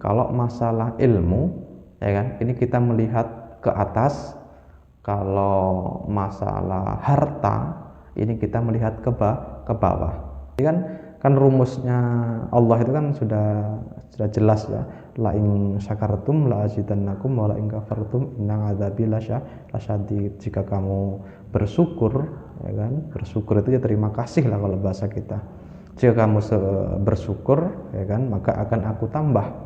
Kalau masalah ilmu, ya kan, ini kita melihat ke atas. Kalau masalah harta, ini kita melihat ke bawah. Ini kan rumusnya Allah itu kan sudah jelas ya. La in syakartum la azidannakum wa la in kafartum inna adzabi lasyadid. Jika kamu bersyukur, ya kan, bersyukur itu ya terima kasih lah kalau bahasa kita. Jika kamu bersyukur, ya kan, maka akan aku tambah.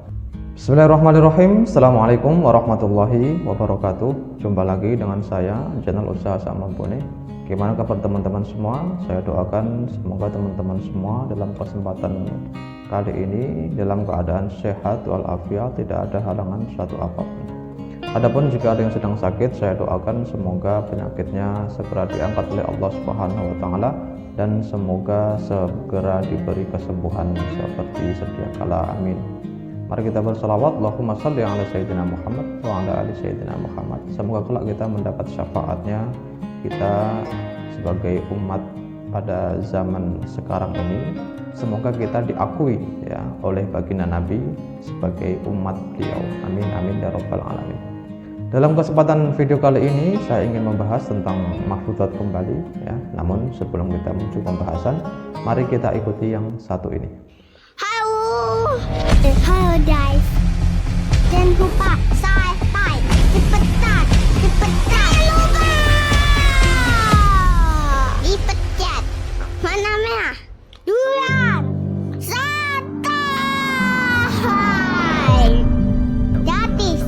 Bismillahirrahmanirrahim. Assalamualaikum warahmatullahi wabarakatuh. Jumpa lagi dengan saya, channel Usaha Sak Mampuni. Gimana kabar teman-teman semua? Saya doakan semoga teman-teman semua dalam kesempatan kali ini dalam keadaan sehat walafiat, tidak ada halangan suatu apapun. Adapun jika ada yang sedang sakit, saya doakan semoga penyakitnya segera diangkat oleh Allah Subhanahu wa taala dan semoga segera diberi kesembuhan seperti sedia kala. Amin. Mari kita bersalawat, Allahumma shalli ala sayyidina Muhammad wa ala ali sayyidina Muhammad. Semoga kelak kita mendapat syafaatnya, kita sebagai umat pada zaman sekarang ini, semoga kita diakui ya oleh baginda Nabi sebagai umat beliau. Amin amin ya rabbal alamin. Dalam kesempatan video kali ini saya ingin membahas tentang mahfudzat kembali ya. Namun sebelum kita menuju pembahasan, mari kita ikuti yang satu ini. Halo guys, jangan lupa subscribe, cepetan, lupa dipencet mana merah, duluan, subscribe, gratis,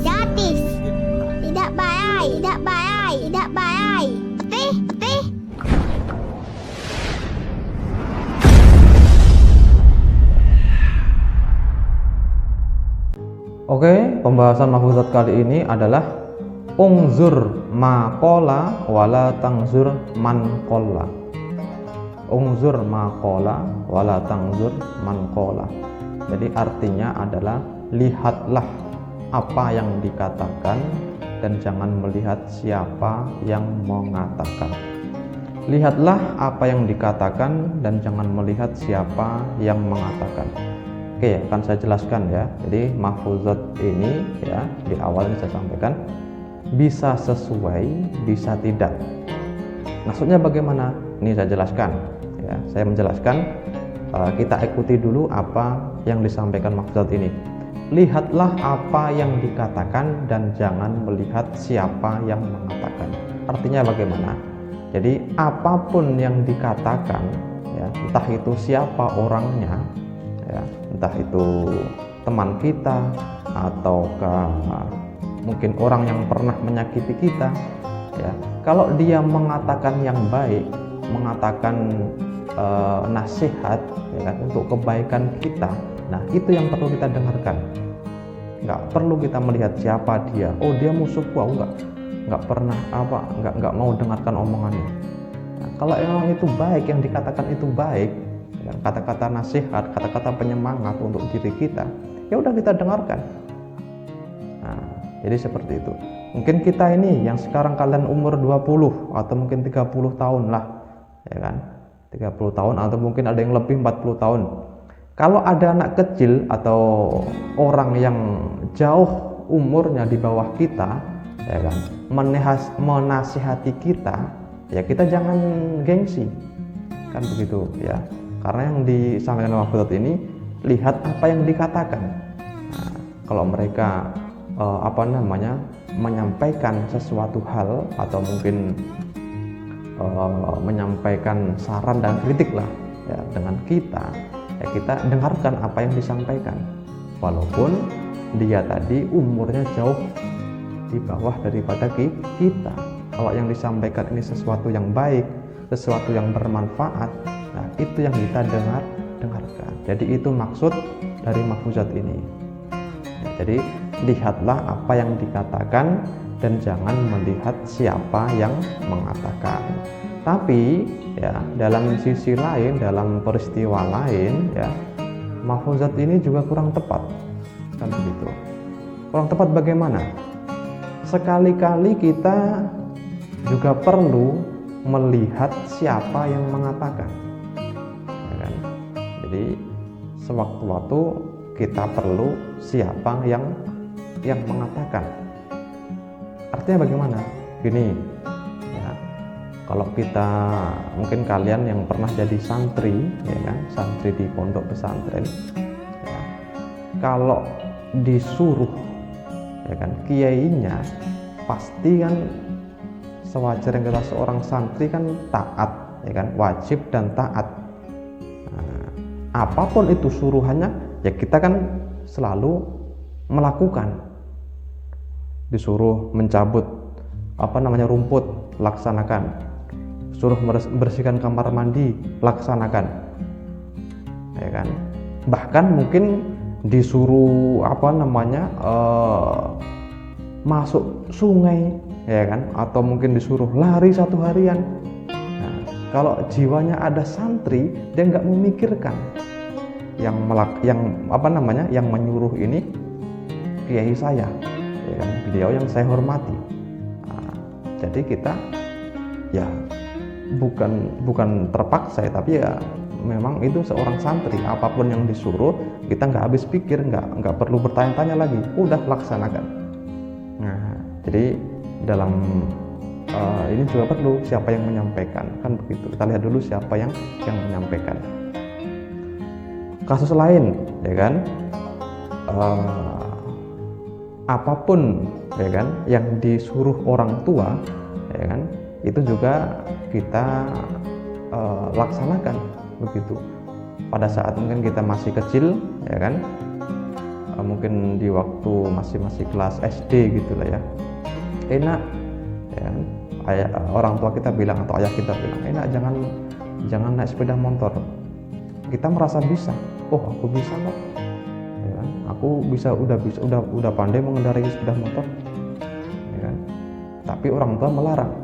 tidak bayar, oke? Oke, pembahasan mahfudzat kali ini adalah ungzur maqala wala tangzur man qalla. Ungzur maqala wala tangzur man qalla. Jadi artinya adalah lihatlah apa yang dikatakan dan jangan melihat siapa yang mengatakan. Lihatlah apa yang dikatakan dan jangan melihat siapa yang mengatakan. Oke, akan saya jelaskan ya. Jadi mahfudzat ini ya, di awal ini saya sampaikan bisa sesuai, bisa tidak. Maksudnya bagaimana? Ini saya jelaskan ya. Saya menjelaskan, kita ikuti dulu apa yang disampaikan mahfudzat ini. Lihatlah apa yang dikatakan dan jangan melihat siapa yang mengatakan. Artinya bagaimana? Jadi apapun yang dikatakan ya, entah itu siapa orangnya ya, entah itu teman kita ataukah mungkin orang yang pernah menyakiti kita ya, kalau dia mengatakan yang baik, mengatakan nasihat ya kan, untuk kebaikan kita, nah itu yang perlu kita dengarkan. Nggak perlu kita melihat siapa dia, oh dia musuhku, aku nggak pernah nggak mau dengarkan omongannya. Nah, kalau emang itu baik, yang dikatakan itu baik, kata-kata nasihat, kata-kata penyemangat untuk diri kita, ya udah kita dengarkan. Nah, jadi seperti itu. Mungkin kita ini yang sekarang kalian umur 20 atau mungkin 30 tahun lah, ya kan? 30 tahun atau mungkin ada yang lebih 40 tahun. Kalau ada anak kecil atau orang yang jauh umurnya di bawah kita, ya kan, menasihati kita, ya kita jangan gengsi. Kan begitu ya. Karena yang disampaikan mahfudzat ini, lihat apa yang dikatakan. Nah, kalau mereka menyampaikan sesuatu hal atau mungkin menyampaikan saran dan kritik lah ya, dengan kita, ya kita dengarkan apa yang disampaikan. Walaupun dia tadi umurnya jauh di bawah daripada kita. Kalau yang disampaikan ini sesuatu yang baik, sesuatu yang bermanfaat, nah itu yang kita dengarkan. Jadi itu maksud dari mahfudzat ini ya, jadi lihatlah apa yang dikatakan dan jangan melihat siapa yang mengatakan. Tapi ya dalam sisi lain, dalam peristiwa lain ya, mahfudzat ini juga kurang tepat. Kan begitu. Kurang tepat bagaimana? Sekali-kali kita juga perlu melihat siapa yang mengatakan ya kan? Jadi sewaktu-waktu kita perlu siapa yang mengatakan. Artinya bagaimana? Gini ya, kalau kita, mungkin kalian yang pernah jadi santri ya kan, santri di pondok pesantren ya, kalau disuruh ya kan kiainya, pasti kan sewajarnya kita seorang santri kan taat ya kan, wajib dan taat. Nah, apapun itu suruhannya ya kita kan selalu melakukan. Disuruh mencabut rumput, laksanakan. Suruh bersihkan kamar mandi, laksanakan. Ya kan? Bahkan mungkin disuruh masuk sungai ya kan, atau mungkin disuruh lari 1 harian. Nah, kalau jiwanya ada santri, dia nggak memikirkan yang menyuruh ini kiai saya ya kan, beliau yang saya hormati. Nah, jadi kita ya bukan terpaksa ya, tapi ya memang itu seorang santri, apapun yang disuruh kita nggak habis pikir, nggak perlu bertanya-tanya lagi, udah laksanakan. Nah, jadi dalam ini juga perlu siapa yang menyampaikan, kan begitu. Kita lihat dulu siapa yang menyampaikan. Kasus lain ya kan, apapun ya kan yang disuruh orang tua ya kan, itu juga kita laksanakan begitu. Pada saat mungkin kita masih kecil ya kan, mungkin di waktu masih kelas SD gitulah ya, enak ya kan, orang tua kita bilang atau ayah kita bilang, enak jangan naik sepeda motor. Kita merasa bisa, oh aku bisa kok ya kan? Aku udah pandai mengendarai sepeda motor ya kan? Tapi orang tua melarang.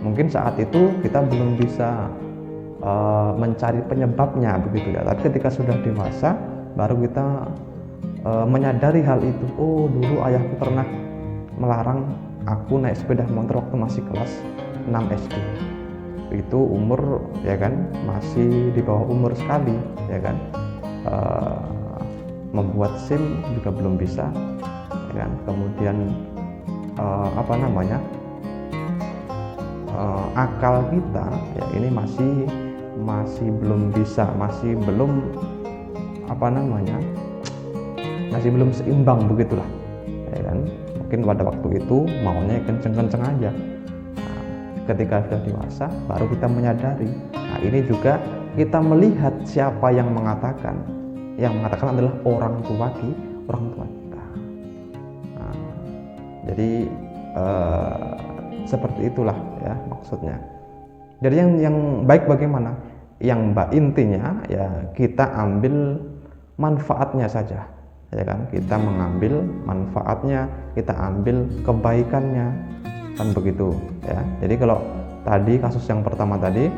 Mungkin saat itu kita belum bisa mencari penyebabnya begitu ya, tapi ketika sudah dewasa baru kita menyadari hal itu. Oh, dulu ayahku pernah melarang aku naik sepeda motor waktu masih kelas 6 SD. Itu umur ya kan masih di bawah umur sekali ya kan, membuat SIM juga belum bisa ya kan. Kemudian akal kita ya ini masih belum bisa, masih belum seimbang begitulah ya kan. Mungkin pada waktu itu maunya kenceng-kenceng aja. Nah, ketika sudah dewasa baru kita menyadari. Nah, ini juga kita melihat siapa yang mengatakan. Yang mengatakan adalah orang tua kita. Nah, jadi seperti itulah ya maksudnya. Jadi yang baik bagaimana? Intinya ya kita ambil manfaatnya saja ya kan, kita mengambil manfaatnya, kita ambil kebaikannya, kan begitu ya. Jadi kalau tadi kasus yang pertama tadi,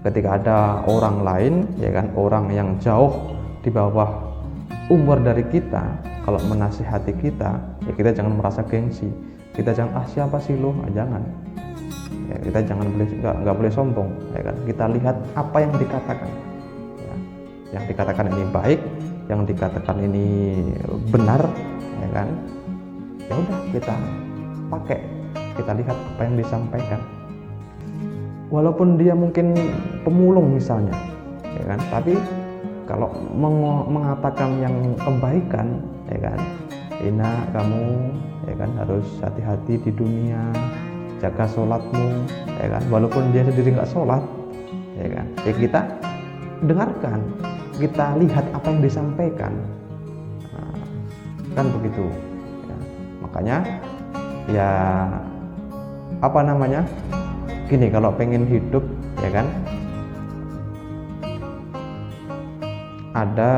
ketika ada orang lain ya kan, orang yang jauh di bawah umur dari kita, kalau menasihati kita ya kita jangan merasa gengsi, kita jangan siapa sih lo, jangan ya, kita nggak boleh sombong ya kan. Kita lihat apa yang dikatakan ya. Yang dikatakan ini baik, yang dikatakan ini benar ya kan, ya udah kita pakai, kita lihat apa yang disampaikan. Walaupun dia mungkin pemulung misalnya ya kan, tapi kalau mengatakan yang kebaikan ya kan, Ina kamu ya kan harus hati-hati di dunia, jaga sholatmu ya kan, walaupun dia sendiri nggak sholat ya kan, ya kita dengarkan, kita lihat apa yang disampaikan. Nah, kan begitu ya. Makanya ya gini, kalau pengen hidup ya kan, ada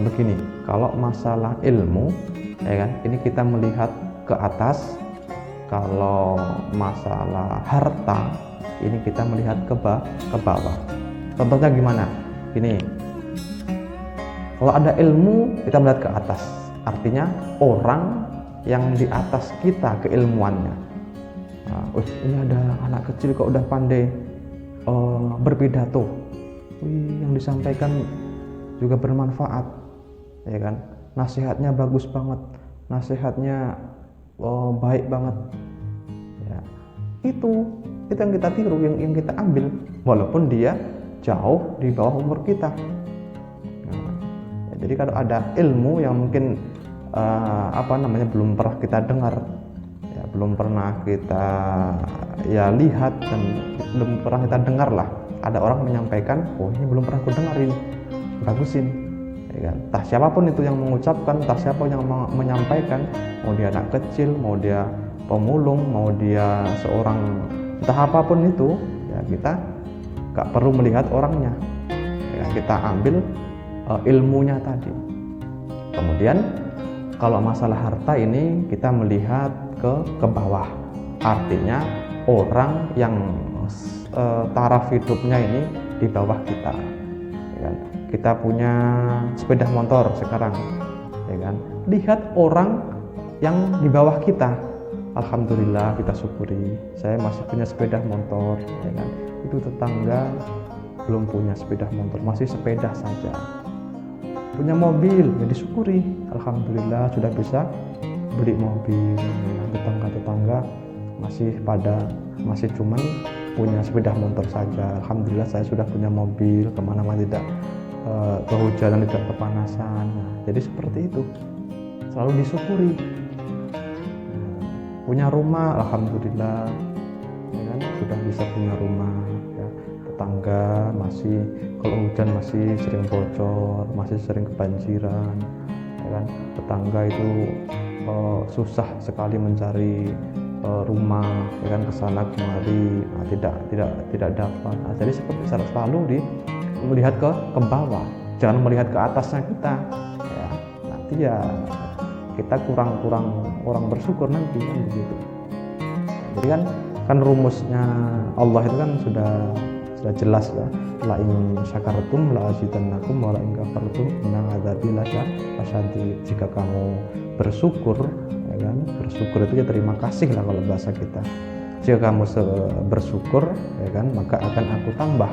begini, kalau masalah ilmu ya kan, ini kita melihat ke atas. Kalau masalah harta ini kita melihat ke bawah. Contohnya gimana? Gini, kalau ada ilmu kita melihat ke atas, artinya orang yang di atas kita keilmuannya. Nah, ini ada anak kecil kok udah pandai berpidato. Yang disampaikan juga bermanfaat, ya kan? Nasihatnya bagus banget, nasihatnya baik banget, ya. Itu yang kita tiru, yang kita ambil, walaupun dia jauh di bawah umur kita. Nah, ya, jadi kalau ada ilmu yang mungkin belum pernah kita dengar, ya, belum pernah kita lihat, dan belum pernah kita dengar lah, ada orang menyampaikan, oh ini belum pernah aku dengar, ini bagusin, ya kan? Entah siapapun itu yang mengucapkan, entah siapa yang menyampaikan, mau dia anak kecil, mau dia pemulung, mau dia seorang, entah apapun itu, ya kita gak perlu melihat orangnya, ya, kita ambil ilmunya tadi. Kemudian kalau masalah harta ini kita melihat ke bawah, artinya orang yang taraf hidupnya ini di bawah kita, ya kan? Kita punya sepeda motor sekarang, ya kan? Lihat orang yang di bawah kita, alhamdulillah kita syukuri, saya masih punya sepeda motor, ya kan? Itu tetangga belum punya sepeda motor, masih sepeda saja. Punya mobil, ya disyukuri, alhamdulillah sudah bisa beli mobil. Tetangga-tetangga masih cuman punya sepeda motor saja, alhamdulillah saya sudah punya mobil, kemana-mana tidak kehujanan, tidak kepanasan. Nah, jadi seperti itu, selalu disyukuri. Punya rumah, alhamdulillah, ya kan? Sudah bisa punya rumah, ya. Tetangga masih kalau hujan masih sering bocor, masih sering kebanjiran, ya kan? Tetangga itu susah sekali mencari rumah, ya kan, kesana kemari, nah, tidak dapat. Nah, jadi seperti selalu melihat ke bawah, jangan melihat ke atasnya kita, ya. Nanti ya kita kurang orang bersyukur nanti, kan begitu. Jadi kan rumusnya Allah itu kan sudah jelas ya, la in syakartum la azidannakum wa la in kafartum inna adzabi lasyadid. Jika kamu bersyukur, ya kan, bersyukur itu ya terima kasih lah kalau bahasa kita. Jika kamu bersyukur, ya kan, maka akan aku tambah,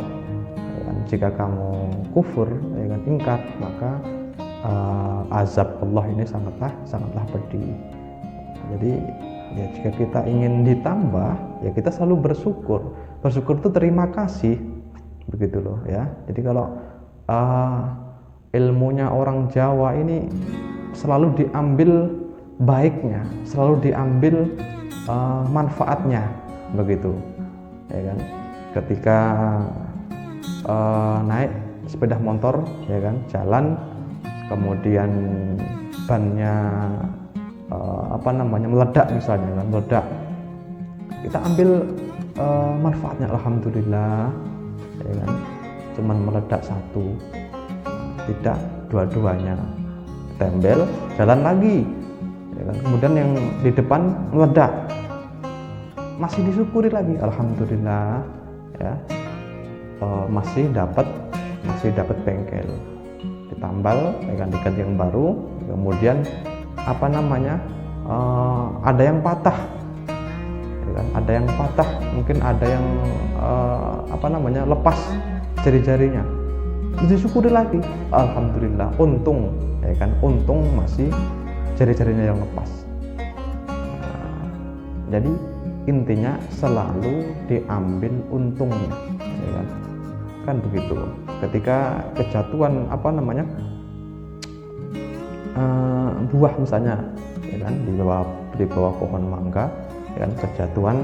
ya kan. Jika kamu kufur, ya kan, ingkar, maka azab Allah ini sangatlah pedih. Jadi ya, jika kita ingin ditambah, ya kita selalu bersyukur. Bersyukur itu terima kasih, begitu loh ya. Jadi kalau ilmunya orang Jawa ini selalu diambil baiknya, selalu diambil manfaatnya, begitu, ya kan. Ketika naik sepeda motor, ya kan, jalan, kemudian bannya meledak misalnya, kan, meledak, kita ambil manfaatnya, alhamdulillah, ya kan, cuman meledak satu, tidak dua-duanya, tembel, jalan lagi, ya kan. Kemudian yang di depan meledak, masih disyukuri lagi, alhamdulillah, ya, masih dapat bengkel, ditambal, ya kan, diganti yang baru. Kemudian ada yang patah, ya kan, ada yang patah, mungkin ada yang lepas jari-jarinya, disyukuri lagi, alhamdulillah, untung, ya kan, untung masih jari-jarinya yang lepas. Jadi intinya selalu diambil untungnya, ya kan begitu. Ketika kejatuhan buah misalnya, ya kan, di bawah pohon mangga, ya kan, kejatuhan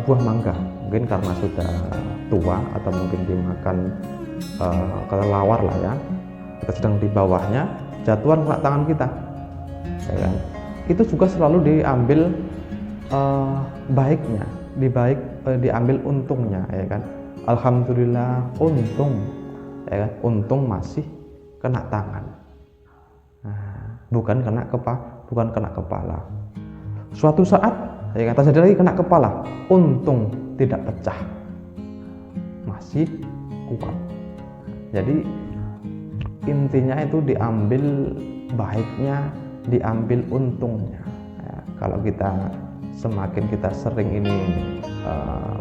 buah mangga, mungkin karena sudah tua atau mungkin dimakan kelelawar lah ya, kita sedang di bawahnya, jatuhan kena tangan kita, ya kan, itu juga selalu diambil baiknya, diambil untungnya, ya kan, alhamdulillah, untung, ya kan, untung masih kena tangan, bukan kena kepala. Suatu saat, ya kan, terjadi lagi kena kepala, untung tidak pecah, masih kuat. Jadi intinya itu diambil baiknya, diambil untungnya, ya. Kalau semakin kita sering ini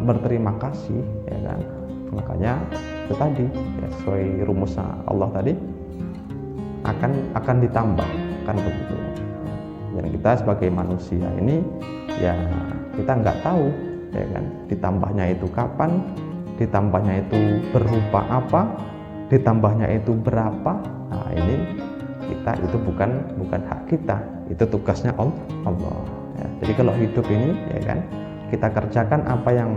berterima kasih, ya kan, Makanya itu tadi ya, sesuai rumusnya Allah tadi akan ditambah, kan begitu. Dan kita sebagai manusia ini ya kita nggak tahu ya kan, ditambahnya itu kapan, ditambahnya itu berupa apa, ditambahnya itu berapa. Nah ini kita itu bukan hak kita, itu tugasnya Allah ya. Jadi kalau hidup ini ya kan, kita kerjakan apa yang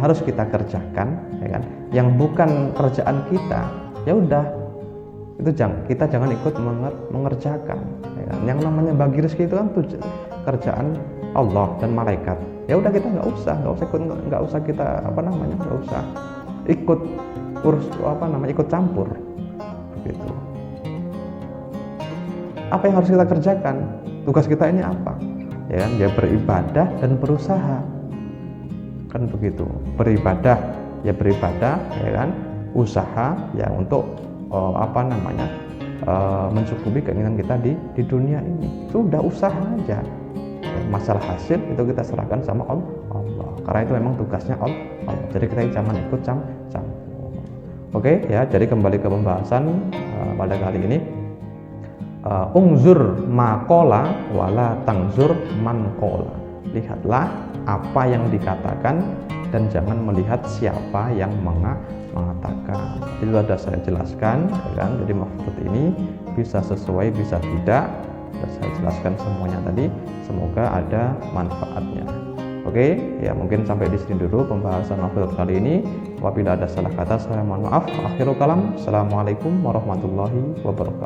harus kita kerjakan ya kan, yang bukan kerjaan kita ya udah, itu kita jangan ikut mengerjakan ya kan? Yang namanya bagi rezeki itu kan kerjaan Allah dan malaikat. Ya udah kita nggak usah kita nggak usah ikut ikut campur gitu. Apa yang harus kita kerjakan? Tugas kita ini apa? Ya kan, ya beribadah dan berusaha, kan begitu. Beribadah ya kan, usaha ya untuk mencukupi keinginan kita di dunia ini. Sudah usaha aja. Masalah hasil itu kita serahkan sama Allah. Karena itu memang tugasnya Allah. Jadi kita jangan ikut campur. Oke ya, jadi kembali ke pembahasan pada kali ini. Ungzur maqala wala tangzur man qala. Lihatlah apa yang dikatakan dan jangan melihat siapa yang mengatakan. Itu sudah saya jelaskan ya kan. Jadi mafhum ini bisa sesuai bisa tidak. Sudah saya jelaskan semuanya tadi. Semoga ada manfaatnya. Oke, ya mungkin sampai di sini dulu pembahasan mafhum kali ini. Apabila ada salah kata saya mohon maaf. Akhirul kalam. Assalamualaikum warahmatullahi wabarakatuh.